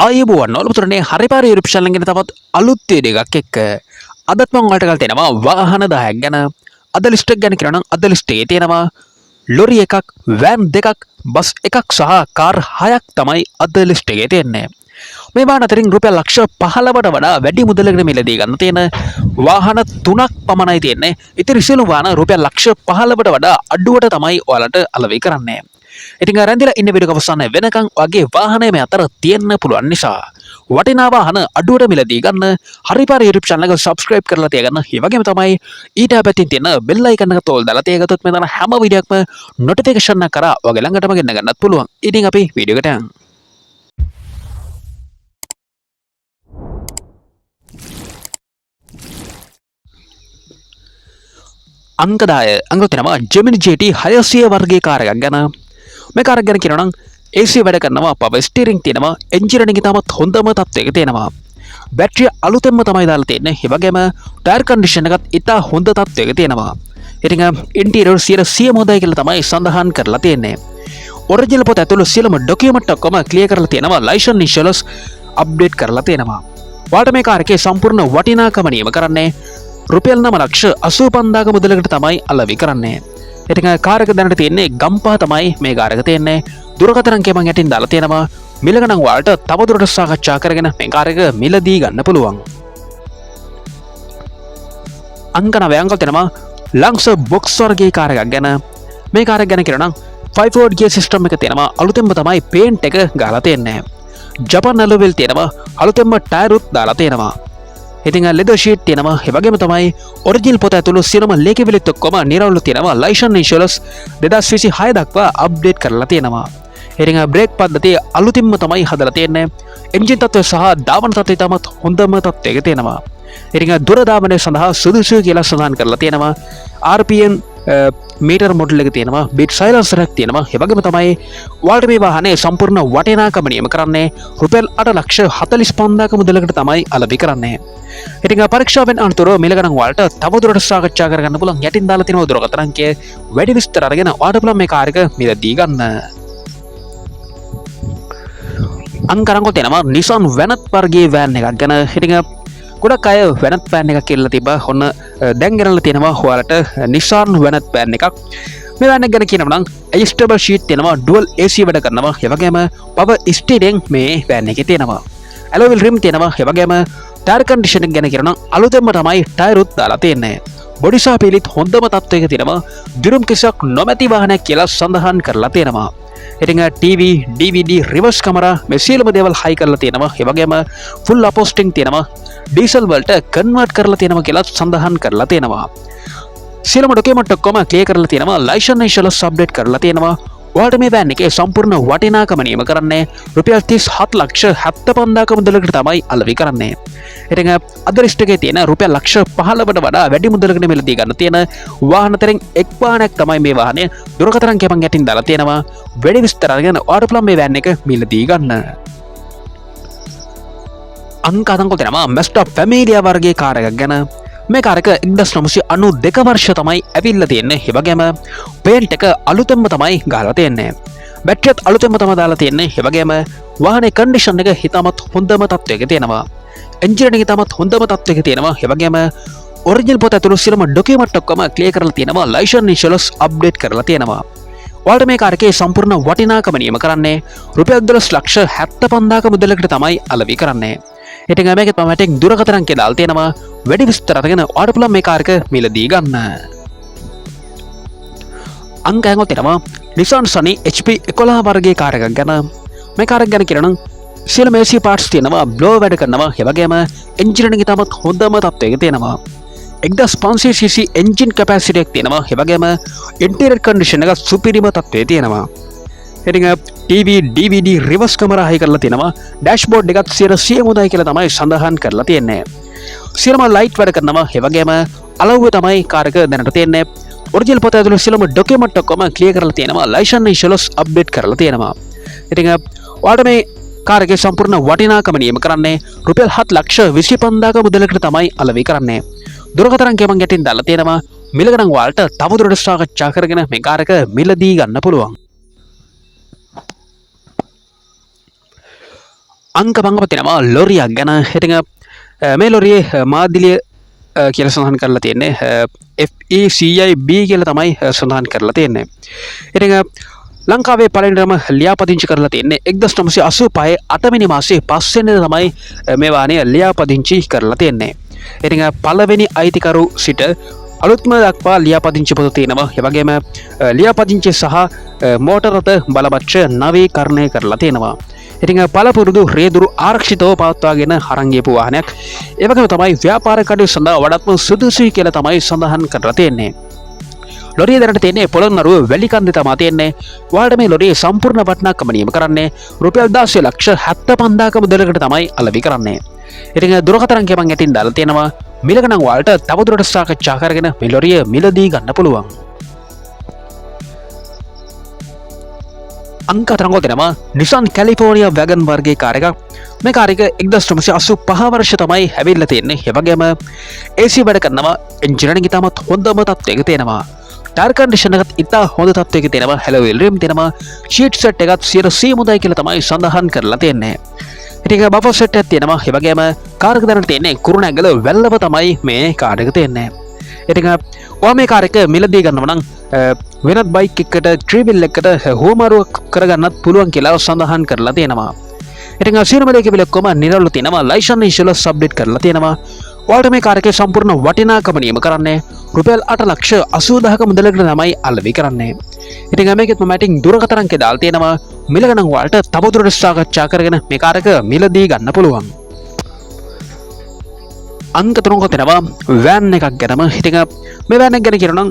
ආයුබෝවන් ඔලුතුරනේ හරිපාර YouTube channel එකේ තවත් අලුත් වීඩියෝ එකක් එක්ක අදත් මම ඔයාලට කරලා තියෙනවා වාහන 10ක් ගැන. අද ලිස්ට් එක ගැන කියනවා නම් අද ලිස්ට් එකේ තියෙනවා ලොරි එකක්, වෑන් දෙකක්, බස් එකක් සහ කාර් 6ක් තමයි අද ලිස්ට් එකේ තියෙන්නේ. මේ වාහන අතරින් රුපියල් ලක්ෂ 15කට වඩා වැඩි මුදලකට මිලදී ගන්න තියෙන වාහන 3ක් පමණයි තියෙන්නේ. ඉතින් සියලු වාහන රුපියල් ලක්ෂ 15කට වඩා අඩුවට තමයි ඔයාලට අලෙවි කරන්නේ. ඉතින් රැඳිලා ඉන්න වීඩියෝ එක අවසන් වෙනකන් වගේ වාහනේ මේ අතර තියෙන්න පුළුවන් නිසා වටිනා වාහන අඩුවට මිලදී ගන්න හරිපාර YouTube channel එක subscribe කරලා තියාගන්න. ඒ වගේම තමයි ඊට පැත්තෙන් තියෙන bell icon එක තෝල් දාලා තියාගත්තොත් මෙතන හැම වීඩියෝ එකක්ම notification එක කරා ඔයගේ ළඟටම ගෙන්න ගන්නත් පුළුවන්. ඉතින් අපි වීඩියෝ එකට යමු. අංක 10 අංක තියෙනවා Gemini GT 600 වර්ගයේ කාර් එකක් ගැන. මේ කාර් එක ගැන කියනවා නම් AC වැඩ කරනවා, power steering තියෙනවා, engine එක තාමත් හොඳම තත්ත්වයක තියෙනවා. බැටරිය අලුතෙන්ම තමයි දාලා තියෙන්නේ. ඒ වගේම ටයර් කන්ඩිෂන් එකත් ඉතා හොඳ තත්ත්වයක තියෙනවා. ඉතින් ඉන්ටීරියර් 100% හොඳයි කියලා තමයි සඳහන් කරලා තියෙන්නේ. ඔරිජිනල් පොත ඇතුළු සියලුම ඩොකියුමන්ට් ඔක්කොම ක්ලියර් කරලා තියෙනවා. ලයිසන්ස් ඉන්ෂුරන්ස් අප්ඩේට් කරලා තියෙනවා. ඔයාලට මේ කාර් එකේ සම්පූර්ණ වටිනාකම නියම කරන්නේ රුපියල් 9,85,000ක මුදලකට තමයි අලෙවි කරන්නේ. ඉතින් කාර් එක දැනට තියෙන්නේ ගම්පහ තමයි මේ කාර් එක තියෙන්නේ. දුරකථන අංකය මම යටින් දාලා තියෙනවා. මිල ගණන් වලට තවදුරටත් සාකච්ඡා කරගෙන මේ කාර් එක මිලදී ගන්න පුළුවන්. අංක 9 අංක තියෙනවා ලංක්ස් බොක්ස් වර්ගයේ කාර් එකක් ගැන. මේ කාර් එක ගැන කියනවා නම් 5 වෝල්ට් ගියර් සිස්ටම් එක තියෙනවා. අලුතෙන්ම තමයි පේන්ට් එක ගාලා තියෙන්නේ. ජපාන් ඇලොවිල් තියෙනවා. අලුතෙන්ම ටයර් උත් දාලා තියෙනවා. ඉතින් ලෙදර් ෂීට් තියෙනවා. ඒ වගේම තමයි ඔරිජිනල් පොත ඇතුළු සියලුම ලේඛවිලිත් ඔක්කොම නිරවුල් තියෙනවා. ලයිසන්ස් ඉන්ෂුරන්ස් 2026 දක්වා අප්ඩේට් කරලා තියෙනවා. ඉතින් බ්‍රේක් පද්ධතිය අලුතින්ම තමයි හදලා තියෙන්නේ. එන්ජින් තත්ත්වය සහ දාවන තත්ත්වය තමත් හොඳම තත්ත්වයක තියෙනවා. ඉතින් දුර දාවනය සඳහා සුදුසු කියලා සඳහන් කරලා තියෙනවා. RPM මීටර් මොඩල් එක තියෙනවා. බීට් සයිලන්සර් එකක් තියෙනවා. ඒ වගේම තමයි ඔයාලට මේ වාහනේ සම්පූර්ණ වටිනාකම නියම කරන්නේ රුපියල් 8,45,000ක මුදලකට තමයි අලෙවි කරන්නේ. ඉතින් පරීක්ෂාවෙන් අනතුරු මිල ගණන් වලට තවදුරටත් සාකච්ඡා කරගන්න පුළුවන්. යටින් දාලා තියෙන දුරකථන අංකය වැඩි විස්තර අරගෙන ඔයාලට පුළුවන් මේ කාර් එක මිලදී ගන්න. අංකරංගෝ තියෙනවා Nissan Vanette වර්ගයේ වෑන් එකක් ගැන. ඉතින් ගොඩක් අය Vanette වෑන් එකක් කියලා තිබ්බා. ඔන්න දැන් ගෙනල්ලා තියෙනවා ඔයාලට Nissan Vanette වෑන් එකක්. මේ වෑන් එක ගැන කියනවා නම් adjustable seat තියෙනවා, dual AC වැඩ කරනවා. ඒ වගේම power steering මේ වෑන් එකේ තියෙනවා. alloy wheel rim තියෙනවා. ඒ වගේම ටයර් කන්ඩිෂන් එක ගැන කියනවා නම් අලුතෙන්ම තමයි ටයර් උත් දාලා තියෙන්නේ. බොඩි සහ පීලිත් හොඳම තත්ත්වයක තියෙනවා. දිරුම් කිසිවක් නොමැති වාහනයක් කියලා සඳහන් කරලා තියෙනවා. ඉතින් TV, DVD, රිවර්ස් කැමරා මේ සියලුම දේවල් හයි කරලා තියෙනවා. ඒ වගේම ෆුල් අපෝස්ටිං තියෙනවා. ඩීසල් වලට කන්වර්ට් කරලා තියෙනවා කියලා සඳහන් කරලා තියෙනවා. සියලුම ඩොකියුමන්ට් ඔක්කොම ක්ලියර් කරලා තියෙනවා. ලයිසන්ස් ඉන්ෂුරන්ස් අප්ඩේට් කරලා තියෙනවා. ඔයාලට මේ වෑන් එකේ සම්පූර්ණ වටිනාකම නියම කරන්නේ රුපියල් 37,75,000ක මුදලකට තමයි අලෙවි කරන්නේ. ඉතින් අද ලිස්ට් එකේ තියෙන රුපියල් ලක්ෂ 15කට වඩා වැඩි මුදලකට මිලදී ගන්න තියෙන වාහන අතරින් එක් වාහනයක් තමයි මේ වාහනය. දුරකථන අංකය මම යටින් දාලා තියෙනවා. වැඩි විස්තර අරගෙන ඔයාලට පුළුවන් මේ වෑන් එක මිලදී ගන්න. අංක 7 තියෙනවා Mazda Familia වර්ගයේ කාර් එකක් ගැන. මේ කාර් එක 1992 වර්ෂ තමයි ඇවිල්ලා තියෙන්නේ. ඒ වගේම පේන්ට් එක අලුතෙන්ම තමයි ගහලා තියෙන්නේ. බැටරියත් අලුතෙන්ම තමයි දාලා තියෙන්නේ. ඒ වගේම වාහනේ කන්ඩිෂන් එක හිතමත් හොඳම තත්ත්වයක තියෙනවා. එන්ජින් එක හිතමත් හොඳම තත්ත්වයක තියෙනවා. ඒ වගේම ඔරිජිනල් පොත ඇතුළු සියලුම ඩොකියුමන්ට් ඔක්කොම ක්ලියර් කරලා තියෙනවා. ලයිසන්ස් ඉන්ෂුරන්ස් අප්ඩේට් කරලා තියෙනවා. ඔයාලට මේ කාර් එකේ සම්පූර්ණ වටිනාකම නියම කරන්නේ රුපියල් 12,75,000ක මුදලකට තමයි අලෙවි කරන්නේ. ඉතින් මේකත් මම යටින් දුරකථන අංකය දාලා තියෙනවා. වැඩි විස්තර අරගෙන ඔයාලට පුළුවන් මේ කාර් එක මිලදී ගන්න. අංක 9 තියෙනවා Nissan Sunny HP 11 වර්ගයේ කාර් එකක් ගැන. මේ කාර් එක ගැන කියනවා නම් සියලුම AC parts තියෙනවා, බ්ලෝ වැඩ කරනවා. ඒ වගේම එන්ජින් එක තාමත් හොඳම තත්ත්වයක තියෙනවා. 1500cc එන්ජින් කැපැසිටි එකක් තියෙනවා. ඒ වගේම ඉන්ටීරියර් කන්ඩිෂන් එක සුපිරිම තත්ත්වයේ තියෙනවා. ඉතින් TV, DVD, රිවර්ස් කැමරා හයි කරලා තියෙනවා. ඩෑෂ්බෝඩ් එකත් 100% හොඳයි කියලා තමයි සඳහන් කරලා තියෙන්නේ. සියලුම ලයිට් වැඩ කරනවා. ඒ වගේම අලව්වේ තමයි කාර් එක දැනට තියෙන්නේ. ඔරිජිනල් පොත ඇතුළු සියලුම ඩොකියුමන්ට් ඔක්කොම ක්ලියර් කරලා තියෙනවා. ලයිසන්ස් ඉන්ෂුරන්ස් අප්ඩේට් කරලා තියෙනවා. ඉතින් ඔයාලට මේ කාර් එකේ සම්පූර්ණ වටිනාකම නියම කරන්නේ රුපියල් 7,25,000ක මුදලකට තමයි අලෙවි කරන්නේ. දුරකථන අංකය මම යටින් දාලා තියෙනවා. මිල ගණන් වලට තවදුරටත් සාකච්ඡා කරගෙන මේ කාර් එක මිලදී ගන්න පුළුවන්. අංක පංගම තියෙනවා ලොරියක් ගැන. ඉතින් මේ ලොරියේ මාදිලිය කියලා සඳහන් කරලා තියෙන්නේ FECIB කියලා තමයි සඳහන් කරලා තියෙන්නේ. ඉතින් ලංකාවේ පළවෙනිම ලියාපදිංචි කරලා තියෙන්නේ 1985 8 වෙනි මාසයේ 5 වෙනිදා තමයි මේ වාහනය ලියාපදිංචි කරලා තියෙන්නේ. ඉතින් පළවෙනි අයිතිකරු සිට අලුත්ම දක්වා ලියාපදිංචි පොත තියෙනවා. ඒ වගේම ලියාපදිංචි සහ මෝටර රථ බලපත්‍ර නවීකරණය කරලා තියෙනවා. ඉතින් පළපුරුදු රේදුරු ආරක්ෂිතව පවත්වාගෙන අරන් ගියපු වාහනයක්. ඒ වගේම තමයි ව්‍යාපාර කටයුතු සඳහා වඩාත්ම සුදුසුයි කියලා තමයි සඳහන් කරලා තියෙන්නේ. ලොරිය දැනට තියෙන්නේ පොළොන්නරුව වැලිකන්දේ තමයි තියෙන්නේ. ඔයාලට මේ ලොරියේ සම්පූර්ණ වටිනාකම නියම කරන්නේ රුපියල් 16,75,000ක මුදලකට තමයි අලෙවි කරන්නේ. ඉතින් දුරකථන අංකය මම යටින් දාලා තියෙනවා. මිලක නම් ඔයාලට තවදුරටත් සාකච්ඡා කරගෙන මේ ලොරිය මිලදී ගන්න පුළුවන්. අංක තරංගෝ දෙනවා Nissan California Wagon වර්ගයේ කාර් එකක්. මේ කාර් එක 1985 වර්ෂ තමයි හැවිල්ලා තියෙන්නේ. ඒ වගේම AC වැඩ කරනවා. එන්ජින් එක ඉතාමත් හොඳම තත්ත්වයක තියෙනවා. ටයර් කන්ඩිෂන් එකත් ඉතා හොඳ තත්ත්වයක තියෙනවා. හැලෝ වීල් රිම් තියෙනවා. ෂීට් සෙට් එකත් 100% මුදයි කියලා තමයි සඳහන් කරලා තියෙන්නේ. ඉතින් බෆර් සෙට් එකක් තියෙනවා. ඒ වගේම කාර් එක දැනට තියෙන්නේ කුරුණෑගල වැල්ලව තමයි මේ කාර් එක තියෙන්නේ. ඉතින් ඔයා මේ කාර් එක මිලදී ගන්නව නම් වෙනත් බයික් එකකට ට්‍රිවිල් එකකට හෝමාරුවක් කරගන්නත් පුළුවන් කියලා සඳහන් කරලා තියෙනවා. ඉතින් සියලුම දේ කියලා ඔක්කොම නිරවුල් තියෙනවා. ලයිසන්ස් ඉන්ෂුරන්ස් අප්ඩේට් කරලා තියෙනවා. ඔයාලට මේ කාර් එකේ සම්පූර්ණ වටිනාකම නියම කරන්නේ රුපියල් 8,80,000ක මුදලකට තමයි අලෙවි කරන්නේ. ඉතින් මේකෙත් මම ඉතින් දුරකථන අංකය දාලා තියෙනවා. මිලක නම් ඔයාලට තවදුරටත් සාකච්ඡා කරගෙන මේ කාර් එක මිලදී ගන්න පුළුවන්. අංක 3 තියෙනවා වෑන් එකක් ගැනම. ඉතින් මේ වෑන් එක ගැන කියනවා නම්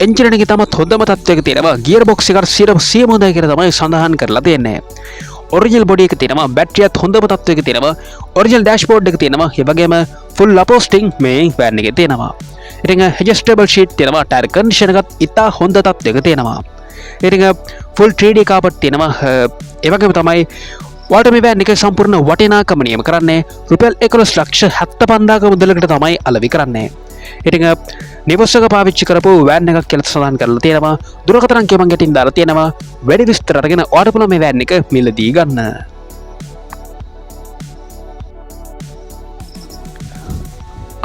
එන්ජින් එක තමයි හොඳම තත්ත්වයක තියෙනවා. ගියර් බොක්ස් එකට 100% හොඳයි කියලා තමයි සඳහන් කරලා තියෙන්නේ. ඔරිජිනල් බොඩි එක තියෙනවා. බැටරියත් හොඳම තත්ත්වයක තියෙනවා. ඔරිජිනල් ඩෑෂ්බෝඩ් එක තියෙනවා. ඒ වගේම ෆුල් අපෝස්ටිං මේ වෑන් එකේ තියෙනවා. ඉතින් ඇඩ්ජස්ටබල් ෂීට් තියෙනවා. ටයර් කන්ඩිෂන් එකත් ඉතා හොඳ තත්ත්වයක තියෙනවා. ඉතින් ෆුල් 3D කාපට් තියෙනවා. ඒ වගේම තමයි ඔයාලට මේ වෑන් එකේ සම්පූර්ණ වටිනාකම නියම කරන්නේ රුපියල් 11,75,000ක මුදලකට තමයි අලෙවි කරන්නේ. ඉතින් නිවසක පාවිච්චි කරපු වෑන් එකක් කියලා සඳහන් කරලා තියෙනවා. දුරකථන අංකය මම යටින් දාලා තියෙනවා. වැඩි විස්තර අරගෙන ඔයාලට පුළුවන් මේ වෑන් එක මිලදී ගන්න.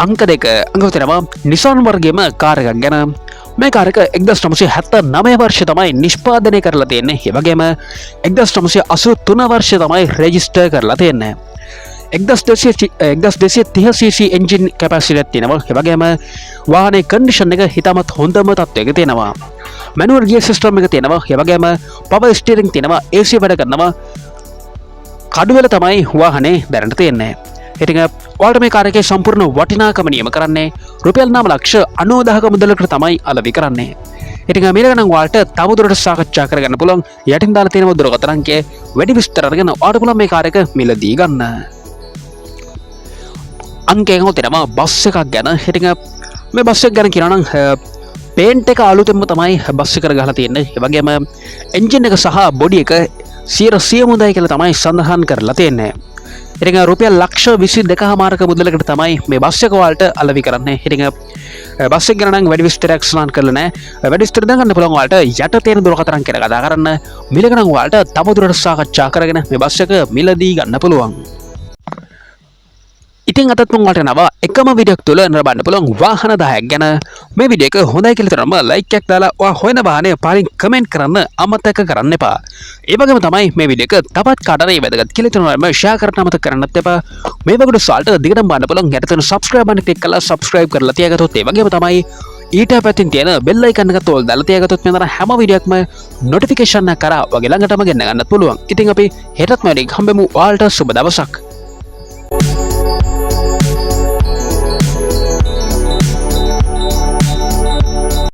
අංක 2 අංක තියෙනවා Nissan වර්ගයේම කාර් එකක් ගැන. මේ කාර් එක 1979 වර්ෂයේ තමයි නිෂ්පාදනය කරලා තියෙන්නේ. ඒ වගේම 1983 වර්ෂයේ තමයි රෙජිස්ටර් කරලා තියෙන්නේ. 1230cc එන්ජින් කැපැසිටි එකක් තියෙනවා. ඒ වගේම වාහනේ කන්ඩිෂන් එක හිතමත් හොඳම තත්ත්වයක තියෙනවා. මැනුවල් ගියර් සිස්ටම් එක තියෙනවා. ඒ වගේම පවර් ස්ටියරින් තියෙනවා. AC වැඩ කරනවා. කඩුවල තමයි වාහනේ දැනට තියෙන්නේ. ඉතින් ඔයාලට මේ කාර් එකේ සම්පූර්ණ වටිනාකම නියම කරන්නේ රුපියල් 9,90,000ක මුදලකට තමයි අලෙවි කරන්නේ. ඉතින් මේක නම් ඔයාලට තවදුරටත් සාකච්ඡා කරගන්න පුළුවන්. යටින් දාලා තියෙන දුරකථන අංකය වැඩි විස්තර අරගෙන ඔයාලට පුළුවන් මේ කාර් එක මිලදී ගන්න. අංකයෙන් තියෙනවා බස් එකක් ගැන. ඉතින් මේ බස් එක ගැන කියනවා නම් පේන්ට් එක අලුතෙන්ම තමයි බස් එකට ගහලා තියෙන්නේ. ඒ වගේම එන්ජින් එක සහ බොඩි එක 100% හොඳයි කියලා තමයි සඳහන් කරලා තියෙන්නේ. ඉතින් රුපියල් 22,000ක මුදලකට තමයි මේ බස් එක ඔයාලට අලෙවි කරන්නේ. ඉතින් බස් එක ගැන නම් වැඩි විස්තරයක් සඳහන් කරලා නැහැ. වැඩි විස්තර දැනගන්න පුළුවන් ඔයාලට යට තියෙන දුරකථන අංකයට කතා කරන්න. මිලක නම් ඔයාලට තවදුරටත් සාකච්ඡා කරගෙන මේ බස් එක මිලදී ගන්න පුළුවන්. ඉතින් අදත් මම ඔයාලට නව එකම වීඩියෝ එකක් තුල නරඹන්න පුළුවන් වාහන 10ක් ගැන. මේ වීඩියෝ එක හොඳයි කියලා තරම ලයික් එකක් දාලා ඔයා හොයන වාහනේ පාරින් කමෙන්ට් කරන්න අමතක කරන්න එපා. ඒ වගේම තමයි මේ වීඩියෝ එක තවත් කාටද වැදගත් කියලා තරම ෂෙයා කරන්න අමතක කරන්නත් එපා. මේ වගේ සාල්ට දිගටම බලන්න පුළුවන්. යට තියෙන subscribe බටන් ක්ලික් කරලා subscribe කරලා තියාගත්තොත් ඒ වගේම තමයි ඊට පැත්තෙන් තියෙන bell icon එක තෝල් දාලා තියාගත්තොත් මෙතන හැම වීඩියෝ එකක්ම notification එක කරා වගේ ළඟටම ගෙන්න ගන්නත් පුළුවන්. ඉතින් අපි හෙටත් මේ හම්බෙමු. ඔයාලට සුබ දවසක්.